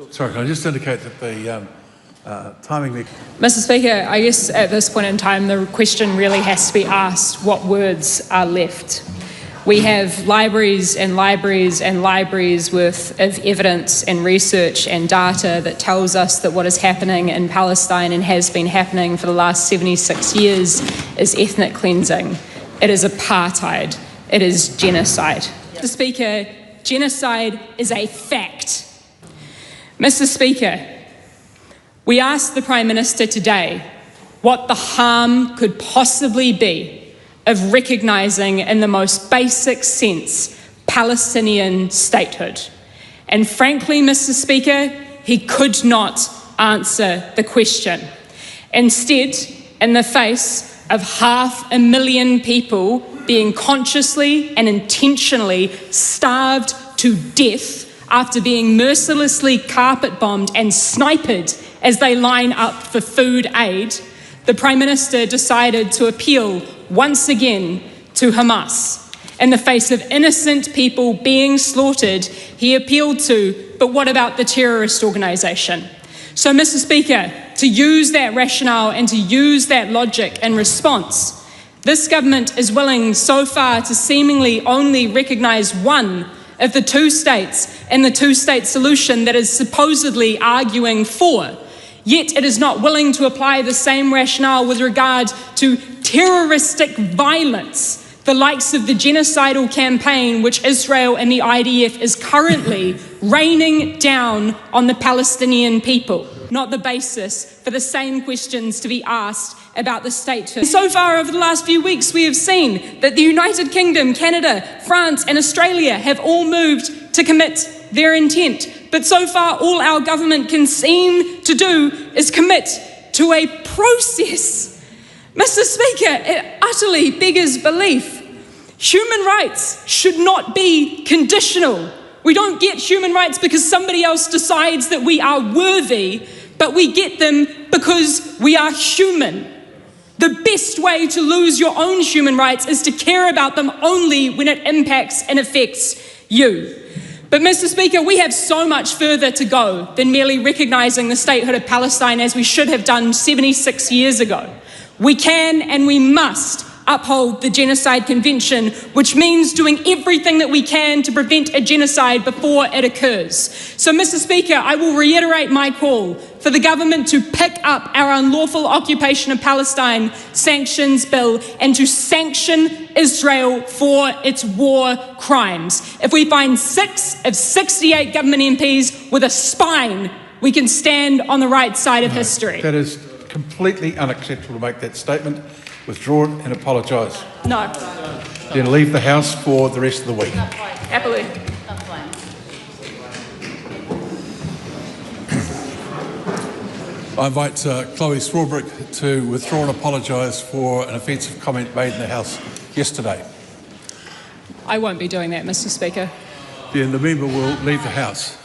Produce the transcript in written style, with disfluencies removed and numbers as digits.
Sorry, can I just indicate that the timing... Mr. Speaker, I guess at this point in time the question really has to be asked, what words are left? We have libraries and libraries and libraries worth of evidence and research and data that tells us that what is happening in Palestine and has been happening for the last 76 years is ethnic cleansing. It is apartheid. It is genocide. Mr. Speaker, genocide is a fact. Mr. Speaker, we asked the Prime Minister today what the harm could possibly be of recognising in the most basic sense Palestinian statehood. And frankly, Mr. Speaker, he could not answer the question. Instead, in the face of 500,000 people being consciously and intentionally starved to death after being mercilessly carpet-bombed and sniped as they line up for food aid, the Prime Minister decided to appeal once again to Hamas. In the face of innocent people being slaughtered, he appealed to, but what about the terrorist organisation? So, Mr. Speaker, to use that rationale and to use that logic in response, this government is willing so far to seemingly only recognise one of the two states and the two-state solution that is supposedly arguing for. Yet it is not willing to apply the same rationale with regard to terroristic violence, the likes of the genocidal campaign which Israel and the IDF is currently raining down on the Palestinian people, not the basis for the same questions to be asked about the statehood. So far over the last few weeks we have seen that the United Kingdom, Canada, France and Australia have all moved to commit their intent. But so far all our government can seem to do is commit to a process. Mr. Speaker, it utterly beggars belief. Human rights should not be conditional. We don't get human rights because somebody else decides that we are worthy, but we get them because we are human. The best way to lose your own human rights is to care about them only when it impacts and affects you. But Mr. Speaker, we have so much further to go than merely recognising the statehood of Palestine as we should have done 76 years ago. We can and we must uphold the Genocide Convention, which means doing everything that we can to prevent a genocide before it occurs. So, Mr. Speaker, I will reiterate my call for the government to pick up our unlawful occupation of Palestine sanctions bill and to sanction Israel for its war crimes. If we find 6 of 68 government MPs with a spine, we can stand on the right side of history. That is completely unacceptable to make that statement. Withdraw it and apologise. No. Then leave the House for the rest of the week. Happily. I invite Chlöe Swarbrick to withdraw and apologise for an offensive comment made in the House yesterday. I won't be doing that, Mr. Speaker. Then the member will leave the House.